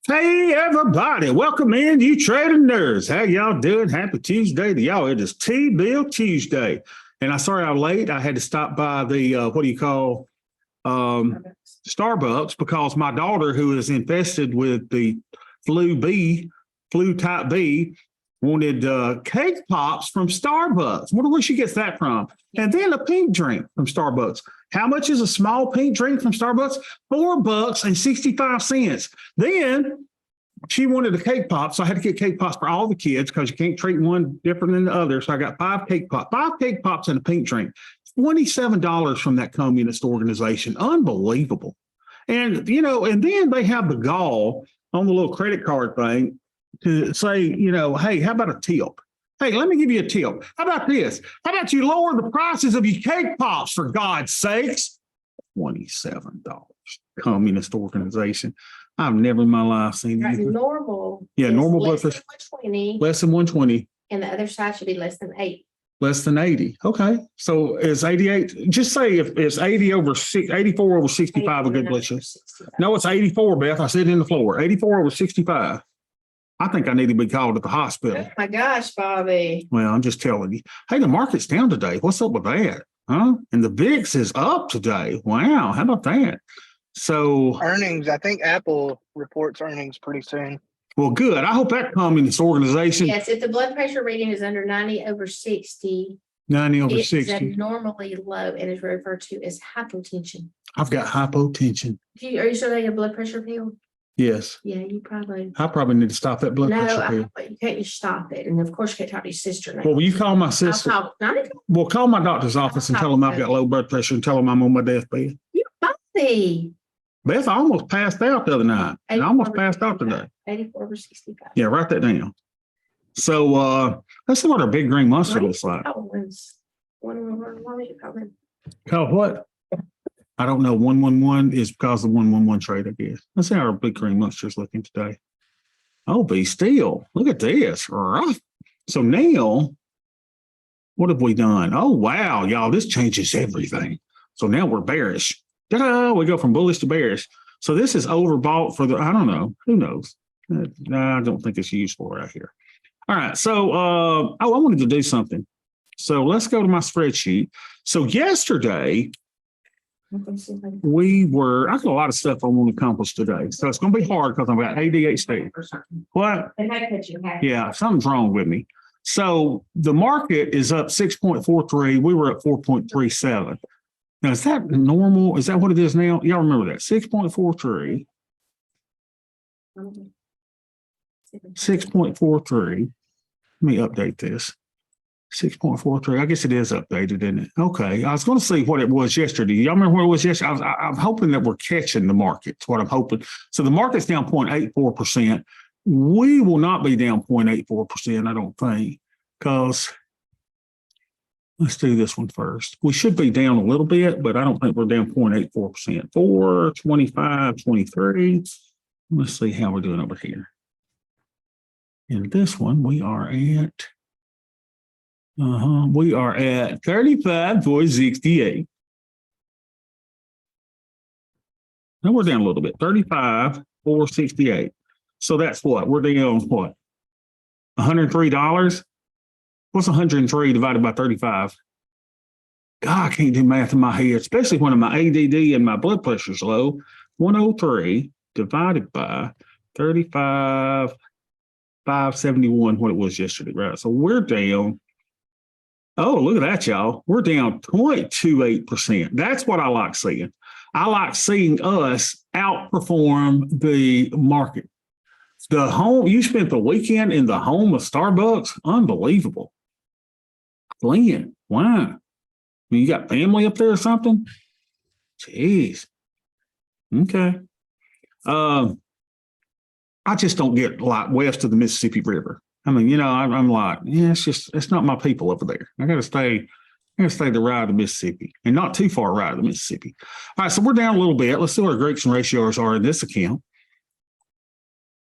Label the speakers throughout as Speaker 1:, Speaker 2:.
Speaker 1: Hey everybody, welcome in, you trading nerds. How y'all doing? Happy Tuesday to y'all. It is T-Bill Tuesday. And I'm sorry I'm late. I had to stop by the Starbucks, because my daughter, who is infested with the flu type B, wanted cake pops from Starbucks. Wonder where she gets that from. And then a pink drink from Starbucks. How much is a small pink drink from Starbucks? $4.65. Then she wanted a cake pop, so I had to get cake pops for all the kids because you can't treat one different than the other. So I got five cake pops and a pink drink. $27 from that communist organization. Unbelievable. And, and then they have the gall on the little credit card thing to say, hey, how about a tip? Hey, let me give you a tip. How about this? How about you lower the prices of your cake pops, for God's sakes? $27. Communist organization. I've never in my life seen anything.
Speaker 2: Normal.
Speaker 1: Yeah, normal blood
Speaker 2: less than
Speaker 1: pressure.
Speaker 2: 120,
Speaker 1: Less than 120.
Speaker 2: and the other side should be less than 80.
Speaker 1: Less than 80. Okay. So is 88, just say if it's 84 over 65 a good blood sugar. No, it's 84, Beth. I said it in the floor. 84 over 65. I think I need to be called at the hospital.
Speaker 2: Oh my gosh, Bobby.
Speaker 1: Well, I'm just telling you. Hey, the market's down today. What's up with that? Huh? And the VIX is up today. Wow. How about that? So
Speaker 3: Earnings, I think Apple reports earnings pretty soon.
Speaker 1: well, good. I hope that communist organization,
Speaker 2: Yes, if the blood pressure reading is under 90 over 60,
Speaker 1: 90 over
Speaker 2: it's
Speaker 1: 60.
Speaker 2: abnormally low and is referred to as hypotension.
Speaker 1: I've got hypotension.
Speaker 2: Are you sure they have a blood pressure pill?
Speaker 1: Yes.
Speaker 2: Yeah, you probably.
Speaker 1: I probably need to stop that blood pressure pill.
Speaker 2: You can't just stop it. And of course, you can't talk to your sister.
Speaker 1: Well, will you call my
Speaker 2: I'll
Speaker 1: sister? Call my doctor's office and tell them I've got low blood pressure and tell them I'm on my deathbed.
Speaker 2: You Bobby.
Speaker 1: Beth, I almost passed out the other night. And I almost passed out today.
Speaker 2: 84 over 65.
Speaker 1: Yeah, write that down. So let's see what our big green monster looks like. Call what? I don't know. 111 is because of the 111 trade, I guess. Let's see how our big green monster is looking today. Oh, be still. Look at this. So now, what have we done? Oh, wow, y'all, this changes everything. So now we're bearish. Ta-da! We go from bullish to bearish. So this is overbought for I don't know. Who knows? I don't think it's useful right here. All right. So, I wanted to do something. So let's go to my spreadsheet. So yesterday, I got a lot of stuff I want to accomplish today. So it's going to be hard because I've got ADHD. What? Yeah, something's wrong with me. So the market is up 6.43. We were at 4.37. Now, is that normal? Is that what it is now? Y'all remember that? 6.43. 6.43. Let me update this. 6.43. I guess it is updated, isn't it? Okay. I was going to see what it was yesterday. Y'all remember what it was yesterday? I'm hoping that we're catching the market. That's what I'm hoping. So the market's down 0.84%. We will not be down 0.84%, I don't think, because let's do this one first. We should be down a little bit, but I don't think we're down 0.84%. 4.25, 23. Let's see how we're doing over here. In this one, we are at 35.468. Now we're down a little bit. 35.468. So that's what? We're down what? $103? What's 103 divided by 35? God, I can't do math in my head, especially when my ADD and my blood pressure's low. 103 divided by 35.571, what it was yesterday, right? So we're down. Oh, look at that, y'all. We're down 0.28%. That's what I like seeing. I like seeing us outperform the market. The home, you spent the weekend in the home of Starbucks? Unbelievable. Glenn, wow. You got family up there or something? Jeez. Okay. I just don't get like west of the Mississippi River. I mean, I'm like, yeah, it's not my people over there. I gotta stay the right of the Mississippi and not too far right of the Mississippi. All right, so we're down a little bit. Let's see what our Gregson ratios are in this account.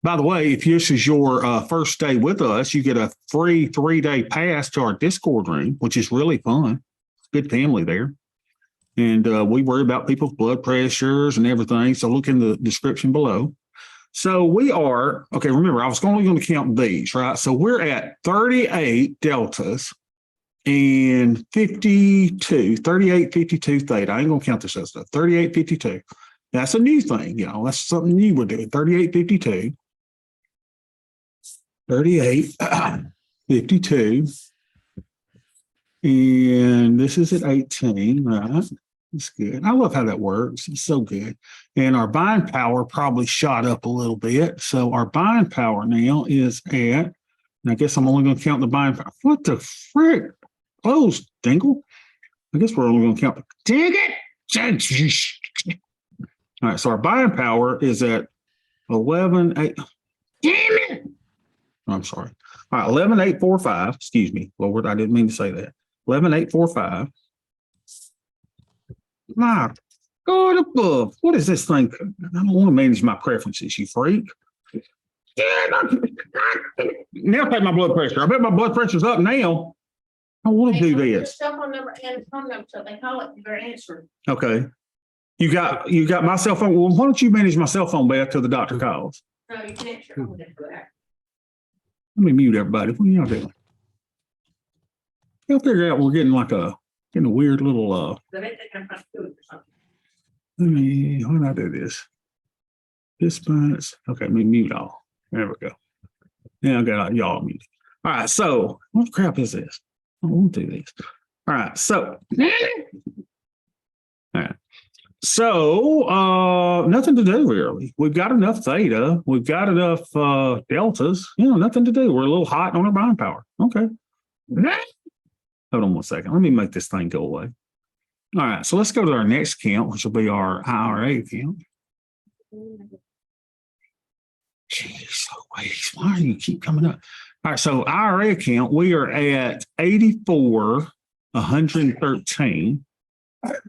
Speaker 1: By the way, if this is your first day with us, you get a free 3-day pass to our Discord room, which is really fun. Good family there. And we worry about people's blood pressures and everything. So look in the description below. So we are, okay, remember, I was only going to count these, right? So we're at 38 deltas and 38, 52 theta. I ain't going to count this other stuff. 38, 52. That's a new thing, that's something new we're doing. 38, 52. 38, 52. And this is at 18, right? It's good. I love how that works. It's so good. And our buying power probably shot up a little bit. So our buying power now is at, and I guess I'm only going to count the buying power. What the frick? Close, Dingle. I guess we're only going to count the, dang it. All right. So our buying power is at 11, 8. Damn it. I'm sorry. All right. 11,845. Excuse me, Lord. I didn't mean to say that. 11,845. My God above. What is this thing? I don't want to manage my preferences, you freak. Now take my blood pressure. I bet my blood pressure's up now. I want to do this.
Speaker 2: Cell phone number and phone number, so they call it, they're answering.
Speaker 1: Okay. You got my cell phone. Well, why don't you manage my cell phone, Beth, till the doctor calls?
Speaker 2: No, you can't. Sure.
Speaker 1: Let me mute everybody. What are y'all doing? Y'all figure out we're getting a weird little let me, how did I do this? Dispense. Okay, let me mute all. There we go. Now I got y'all muted. All right, so what crap is this? I don't want to do this. All right, so all right. So nothing to do really. We've got enough theta, we've got enough deltas, nothing to do. We're a little hot on our buying power. Okay. Hold on one second. Let me make this thing go away. All right, so let's go to our next account, which will be our IRA account. Jeez Louise, why do you keep coming up? All right, so IRA account, we are at 84,113.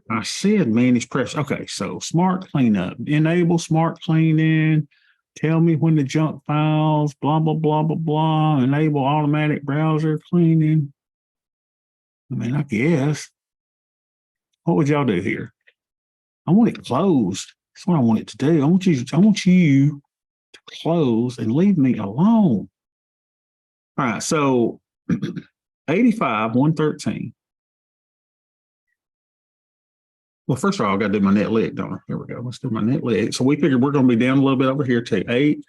Speaker 1: I said manage press. Okay, so smart cleanup, enable smart cleaning. Tell me when the junk files, blah, blah, blah, blah, blah. Enable automatic browser cleaning. I mean, I guess. What would y'all do here? I want it closed. That's what I want it to do. I want you to close and leave me alone. All right, so 85,113. Well, first of all, I got to do my net leg, don't I? Here we go. Let's do my net leg. So we figured we're going to be down a little bit over here to 8,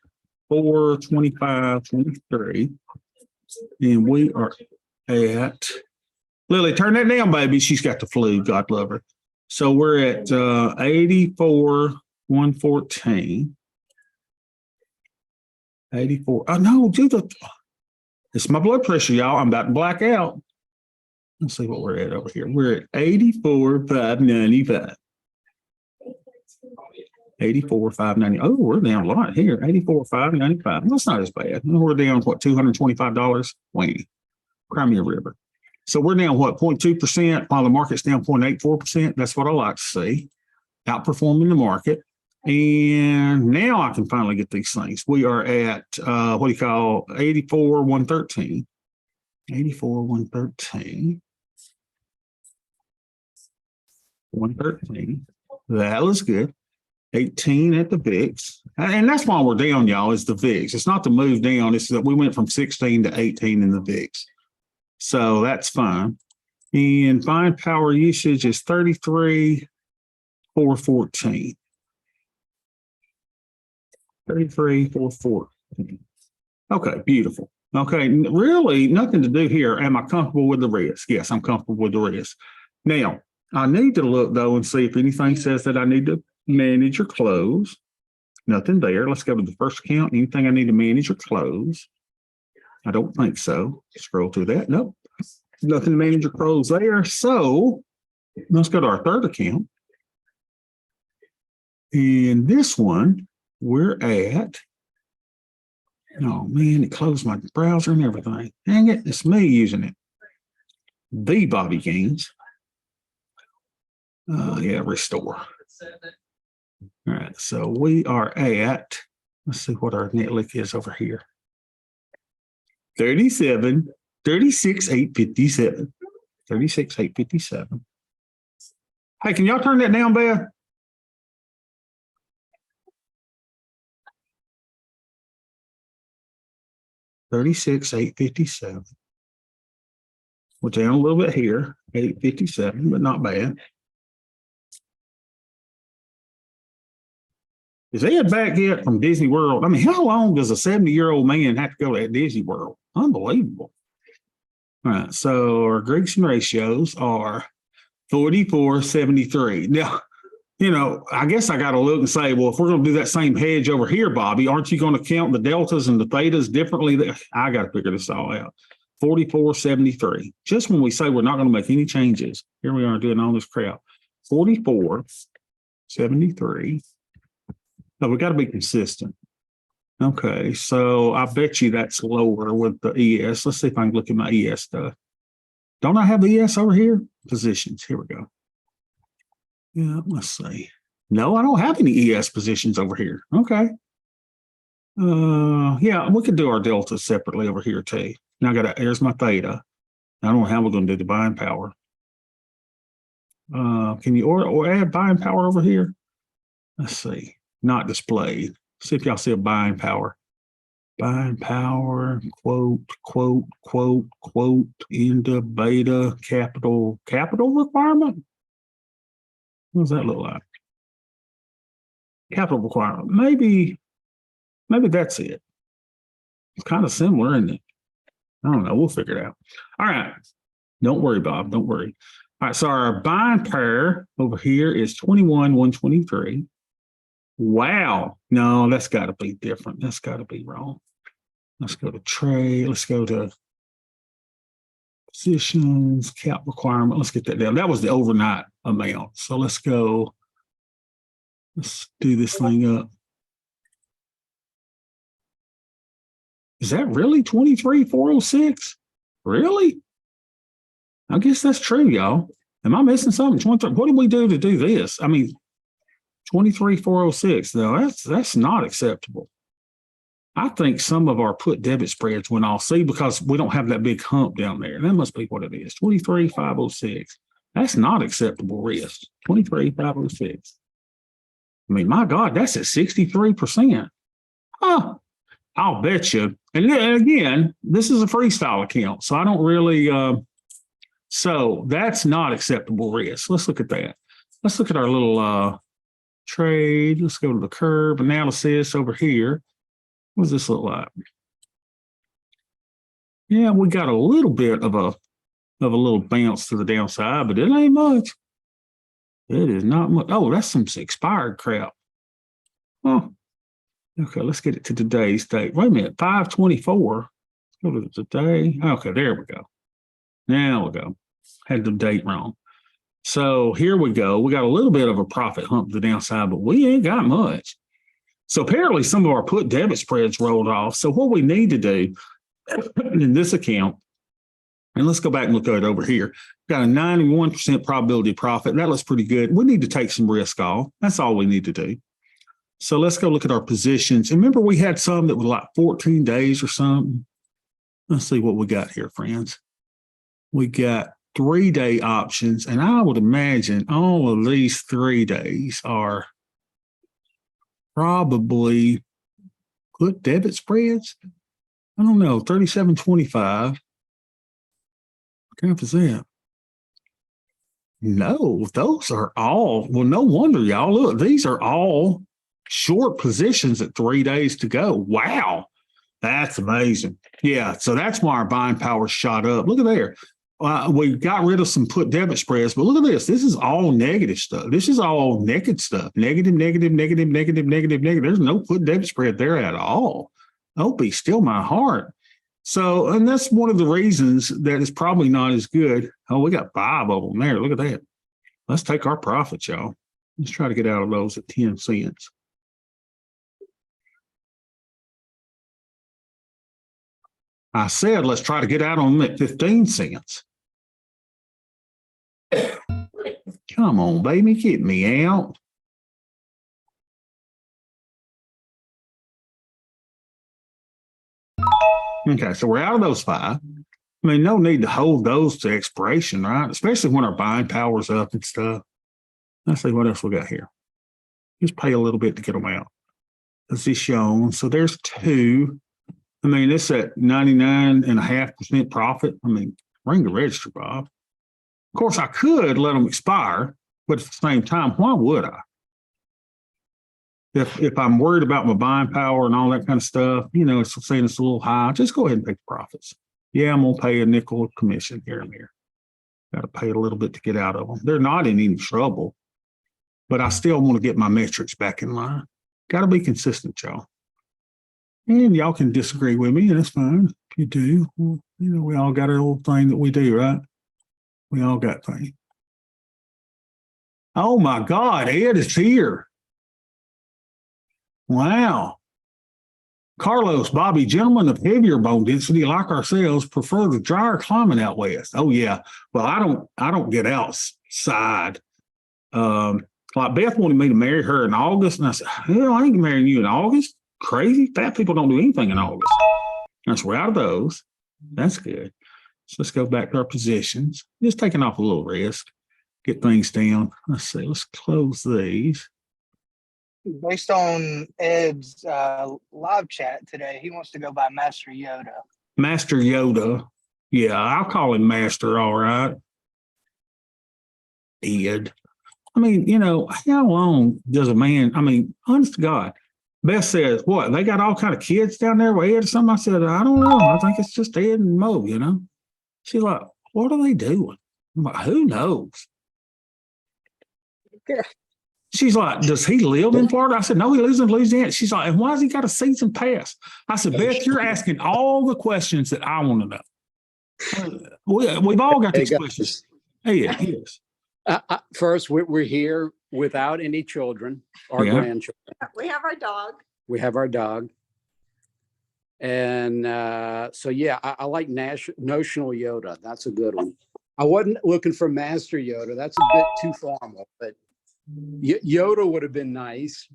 Speaker 1: 4, 25, 23. And we are at, Lily, turn that down, baby. She's got the flu. God love her. So we're at 84,114. 84. Oh, no, it's my blood pressure, y'all. I'm about to black out. Let's see what we're at over here. We're at 84,595. 84,590. Oh, we're down a lot here. 84,595. That's not as bad. We're down, what, $225? Wait, cry me a river. So we're down, what, 0.2%, while the market's down 0.84%. That's what I like to see. Outperforming the market. And now I can finally get these things. We are at, 84,113. 84,113. 113. That looks good. 18 at the VIX. And that's why we're down, y'all, is the VIX. It's not the move down. It's that we went from 16 to 18 in the VIX. So that's fine. And fine power usage is 33,414. 33,414. Okay, beautiful. Okay, really nothing to do here. Am I comfortable with the risk? Yes, I'm comfortable with the risk. Now, I need to look, though, and see if anything says that I need to manage or close. Nothing there. Let's go to the first account. Anything I need to manage or close? I don't think so. Scroll through that. Nope. Nothing to manage or close there. So let's go to our third account. And this one, we're at, oh man, it closed my browser and everything. Dang it, it's me using it. The Bobby Gaines. Yeah, restore. All right, so we are at, let's see what our net lick is over here. 36,857. 36,857. Hey, can y'all turn that down, Beth? 36,857. We're down a little bit here, 857, but not bad. Is Ed back yet from Disney World? I mean, how long does a 70-year-old man have to go to Disney World? Unbelievable. All right, so our Gregson ratios are 44-73. Now, you know, I guess I got to look and say, well, if we're going to do that same hedge over here, Bobby, aren't you going to count the deltas and the thetas differently? I got to figure this all out. 44-73. Just when we say we're not going to make any changes, here we are doing all this crap. 44-73. So we got to be consistent. Okay, so I bet you that's lower with the ES. Let's see if I can look at my ES stuff. Don't I have ES over here? Positions. Here we go. Yeah, let's see. No, I don't have any ES positions over here. Okay. Yeah, we could do our delta separately over here too. Now I got there's my theta. I don't know how we're going to do the buying power. Can you or add buying power over here? Let's see. Not displayed. See if y'all see a buying power. Buying power, quote, quote, quote, quote, into beta capital requirement. What does that look like? Capital requirement. Maybe that's it. It's kind of similar, isn't it? I don't know. We'll figure it out. All right. Don't worry, Bob. Don't worry. All right. So our buying pair over here is 21,123. Wow. No, that's got to be different. That's got to be wrong. Let's go to trade. Let's go to positions, cap requirement. Let's get that down. That was the overnight amount. So let's go. Let's do this thing up. Is that really 23,406? Really? I guess that's true, y'all. Am I missing something? 23. What did we do to do this? I mean, 23,406. No, that's not acceptable. I think some of our put debit spreads went off. See, because we don't have that big hump down there. That must be what it is. 23,506. That's not acceptable risk. 23,506. I mean, my God, that's at 63%. Huh. I'll bet you. And then again, this is a freestyle account, so I don't really. So that's not acceptable risk. Let's look at that. Let's look at our little trade. Let's go to the curve analysis over here. What does this look like? Yeah, we got a little bit of a little bounce to the downside, but it ain't much. It is not much. Oh, that's some expired crap. Oh. Okay, let's get it to today's date. Wait a minute, 5/24. Let's go to today. Okay, there we go. Now we go. Had the date wrong. So here we go. We got a little bit of a profit hump to the downside, but we ain't got much. So apparently some of our put debit spreads rolled off. So what we need to do in this account, and let's go back and look at it over here. Got a 91% probability profit. That looks pretty good. We need to take some risk off. That's all we need to do. So let's go look at our positions. And remember, we had some that were like 14 days or something. Let's see what we got here, friends. We got 3-day options. And I would imagine all of these 3 days are probably put debit spreads. I don't know, 37.25. What kind is that? No, those are all, well, no wonder, y'all. Look, these are all short positions at 3 days to go. Wow. That's amazing. Yeah. So that's why our buying power shot up. Look at there. We got rid of some put debit spreads, but look at this. This is all negative stuff. This is all naked stuff. Negative, negative, negative, negative, negative, negative. There's no put debit spread there at all. Oh, be still my heart. So, and that's one of the reasons that it's probably not as good. Oh, we got 5 of them there. Look at that. Let's take our profits, y'all. Let's try to get out of those at 10 cents. I said, let's try to get out on them at 15 cents. Come on, baby, get me out. Okay, so we're out of those 5. I mean, no need to hold those to expiration, right? Especially when our buying power's up and stuff. Let's see what else we got here. Just pay a little bit to get them out. Position. So there's 2. I mean, it's at 99.5% profit. I mean, ring the register, Bob. Of course, I could let them expire, but at the same time, why would I? If I'm worried about my buying power and all that kind of stuff, it's saying it's a little high, just go ahead and take the profits. Yeah, I'm gonna pay a nickel of commission here and there. Got to pay a little bit to get out of them. They're not in any trouble, but I still want to get my metrics back in line. Got to be consistent, y'all. And y'all can disagree with me, and that's fine. If you do, well, we all got our little thing that we do, right? We all got things. Oh my God, Ed is here. Wow. Carlos, Bobby, gentlemen of heavier bone density like ourselves prefer the drier climate out west. Oh yeah. Well, I don't get outside. Like Beth wanted me to marry her in August, and I said, hell, I ain't marrying you in August. Crazy. Fat people don't do anything in August. That's we're out of those. That's good. So let's go back to our positions. Just taking off a little risk. Get things down. Let's see. Let's close these.
Speaker 3: Based on Ed's live chat today, he wants to go by Master Yoda.
Speaker 1: Master Yoda. Yeah, I'll call him Master, all right. Ed. I mean, how long does a man, honest to God, Beth says, what, they got all kind of kids down there with Ed or something? I said, I don't know. I think it's just Ed and Mo, She's like, what are they doing? I'm like, who knows? She's like, does he live in Florida? I said, no, he lives in Louisiana. She's like, and why has he got a season pass? I said, Beth, you're asking all the questions that I want to know. We've all got these questions. Hey, yes.
Speaker 4: First, we're here without any children or grandchildren.
Speaker 5: We have our dog.
Speaker 4: We have our dog. And so, yeah, I like Notional Yoda. That's a good one. I wasn't looking for Master Yoda. That's a bit too formal, but Yoda would have been nice.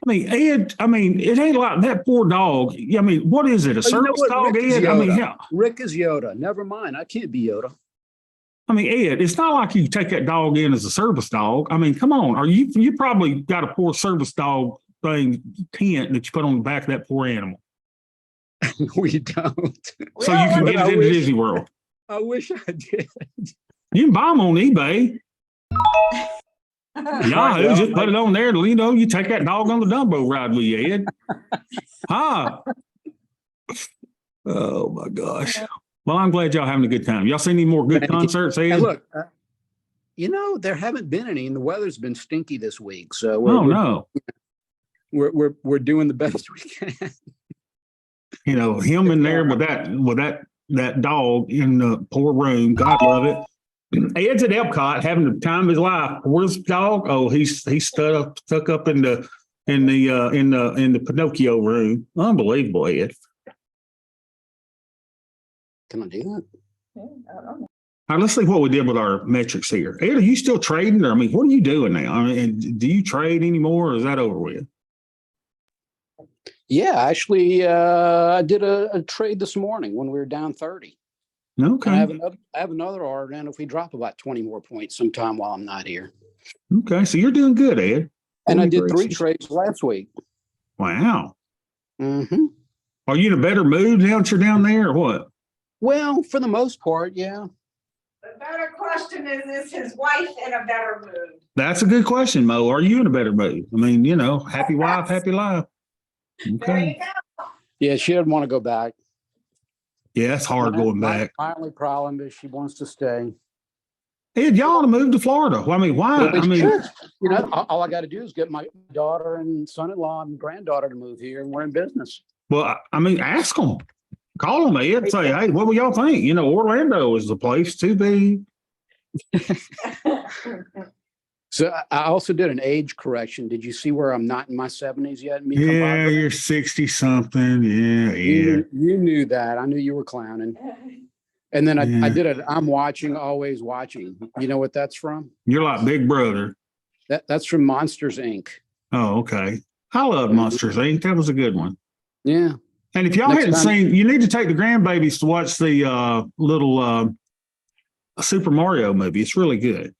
Speaker 1: Ed, it ain't like that poor dog. What is it? A service dog, Ed?
Speaker 4: Rick is Yoda. Never mind. I can't be Yoda.
Speaker 1: Ed, it's not like you take that dog in as a service dog. Come on. You probably got a poor service dog tent that you put on the back of that poor animal.
Speaker 4: We don't.
Speaker 1: So you can get it into Disney World.
Speaker 4: I wish I did.
Speaker 1: You can buy them on eBay. Yahoo, just put it on there. You take that dog on the Dumbo ride with you, Ed. Oh my gosh. Well, I'm glad y'all having a good time. Y'all seen any more good concerts, Ed?
Speaker 4: And look, there haven't been any, and the weather's been stinky this week. So we're doing the best we can.
Speaker 1: Him in there with that dog in the poor room. God love it. Ed's at Epcot having the time of his life. Where's the dog? Oh, he's stuck up in the Pinocchio room. Unbelievable, Ed.
Speaker 4: Can I do that?
Speaker 1: All right, let's see what we did with our metrics here. Ed, are you still trading? Or, what are you doing now? Do you trade anymore, or is that over with?
Speaker 4: Yeah, actually, I did a trade this morning when we were down 30.
Speaker 1: Okay.
Speaker 4: And I have another order, and if we drop about 20 more points sometime while I'm not here.
Speaker 1: Okay, so you're doing good, Ed.
Speaker 4: And I did 3 trades last week.
Speaker 1: Wow.
Speaker 4: Mm-hmm.
Speaker 1: Are you in a better mood now that you're down there, or what?
Speaker 4: Well, for the most part, yeah.
Speaker 5: The better question is his wife in a better mood?
Speaker 1: That's a good question, Mo. Are you in a better mood? Happy wife, happy life. Okay.
Speaker 5: There you go.
Speaker 4: Yeah, she doesn't want to go back.
Speaker 1: Yeah, it's hard going back.
Speaker 4: My only problem is she wants to stay.
Speaker 1: Ed, y'all to move to Florida. Why?
Speaker 4: Sure. All I got to do is get my daughter and son-in-law and granddaughter to move here, and we're in business.
Speaker 1: Well, ask them. Call them, Ed. Say, hey, what do y'all think? Orlando is the place to be.
Speaker 4: So I also did an age correction. Did you see where I'm not in my 70s yet?
Speaker 1: Yeah, you're 60 something. Yeah.
Speaker 4: You knew that. I knew you were clowning. And then I did it. I'm watching, always watching. You know what that's from?
Speaker 1: You're like Big Brother.
Speaker 4: That's from Monsters, Inc.
Speaker 1: Oh, okay. I love Monsters, Inc. That was a good one.
Speaker 4: Yeah.
Speaker 1: And if y'all hadn't seen, you need to take the grandbabies to watch the little Super Mario movie. It's really good.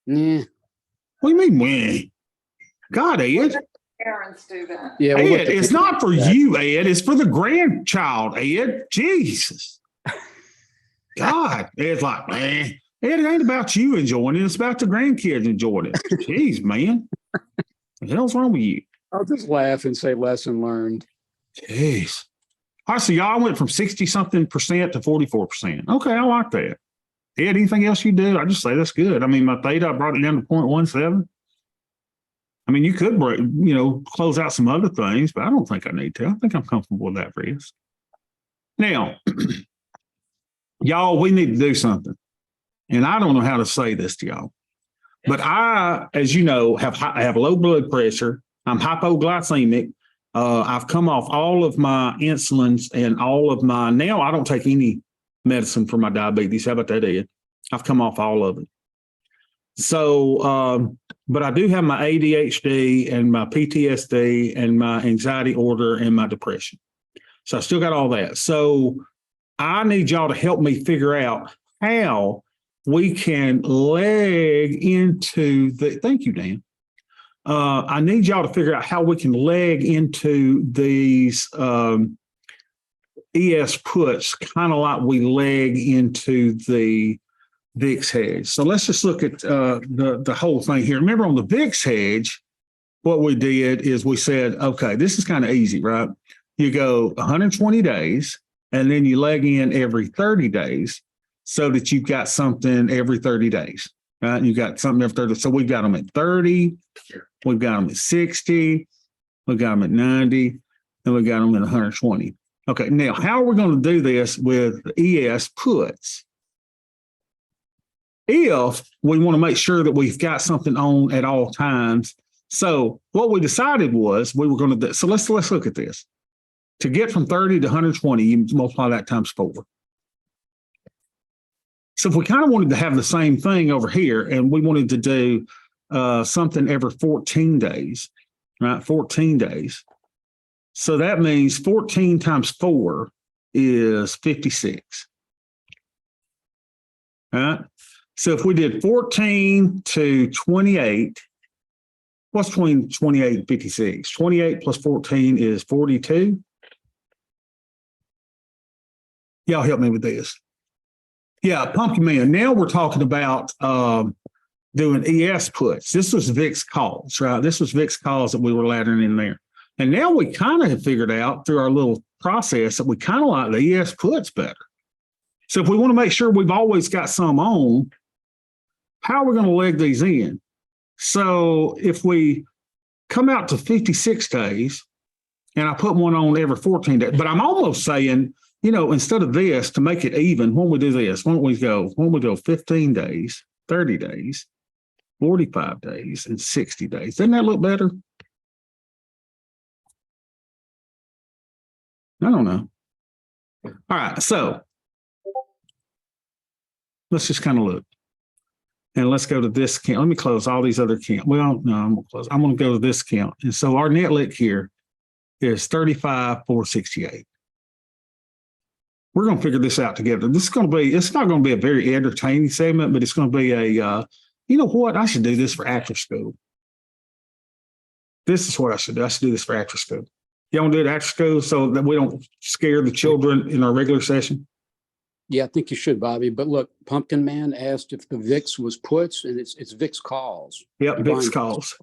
Speaker 4: Yeah.
Speaker 1: What do you mean when? God, Ed.
Speaker 5: Parents do that.
Speaker 4: Yeah. we'll let
Speaker 1: Ed,
Speaker 4: the
Speaker 1: it's
Speaker 4: parents
Speaker 1: not for
Speaker 4: do that.
Speaker 1: you, Ed. It's for the grandchild, Ed. Jesus. God. Ed's like, man, Ed, it ain't about you enjoying it. It's about the grandkids enjoying it. Jeez, man. What the hell's wrong with you?
Speaker 4: I'll just laugh and say lesson learned.
Speaker 1: Jeez. All right, so y'all went from 60-something% to 44%. Okay, I like that. Ed, anything else you do? I just say that's good. I mean, my theta, I brought it down to 0.17. I mean, you could break, close out some other things, but I don't think I need to. I think I'm comfortable with that risk. Now, y'all, we need to do something. And I don't know how to say this to y'all, but I, as you know, I have low blood pressure. I'm hypoglycemic. I've come off all of my insulins and all of my, now I don't take any medicine for my diabetes. How about that, Ed? I've come off all of it. So, but I do have my ADHD and my PTSD and my anxiety order and my depression. So I still got all that. So I need y'all to help me figure out how we can leg into thank you, Dan. I need y'all to figure out how we can leg into these ES puts, kind of like we leg into the VIX hedge. So let's just look at the whole thing here. Remember on the VIX hedge, what we did is we said, okay, this is kind of easy, right? You go 120 days and then you leg in every 30 days so that you've got something every 30 days, right? You got something every 30. So we've got them at 30, we've got them at 60, we've got them at 90, and we've got them at 120. Okay, now how are we going to do this with ES puts? If we want to make sure that we've got something on at all times. So what we decided was we were going to do, so let's look at this. To get from 30 to 120, you multiply that times 4. So if we kind of wanted to have the same thing over here and we wanted to do something every 14 days, right? 14 days. So that means 14 times 4 is 56. All right. So if we did 14 to 28, what's between 28 and 56? 28 plus 14 is 42. Y'all help me with this. Yeah, Pumpkin Man. Now we're talking about doing ES puts. This was VIX calls, right? This was VIX calls that we were laddering in there. And now we kind of have figured out through our little process that we kind of like the ES puts better. So if we want to make sure we've always got some on, how are we going to leg these in? So if we come out to 56 days and I put one on every 14 days, but I'm almost saying, instead of this, to make it even, when we do this, why don't we go 15 days, 30 days, 45 days, and 60 days? Doesn't that look better? I don't know. All right, so let's just kind of look. And let's go to this count. Let me close all these other counts. Well, no, I'm going to close. I'm going to go to this count. And so our net lick here is 35,468. We're going to figure this out together. It's not going to be a very entertaining segment, but it's going to be you know what? I should do this for after school. This is what I should do. I should do this for after school. You want to do it after school so that we don't scare the children in our regular session?
Speaker 4: Yeah, I think you should, Bobby. But look, Pumpkin Man asked if the VIX was puts, and it's VIX calls.
Speaker 1: Yep,
Speaker 4: You're
Speaker 1: VIX
Speaker 4: buying-
Speaker 1: calls.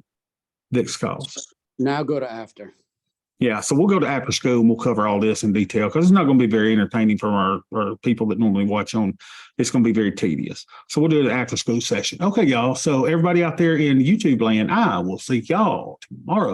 Speaker 1: VIX calls.
Speaker 4: Now go to after.
Speaker 1: Yeah, so we'll go to after school and we'll cover all this in detail because it's not going to be very entertaining for our people that normally watch on. It's going to be very tedious. So we'll do the after school session. Okay, y'all. So everybody out there in YouTube land, I will see y'all tomorrow.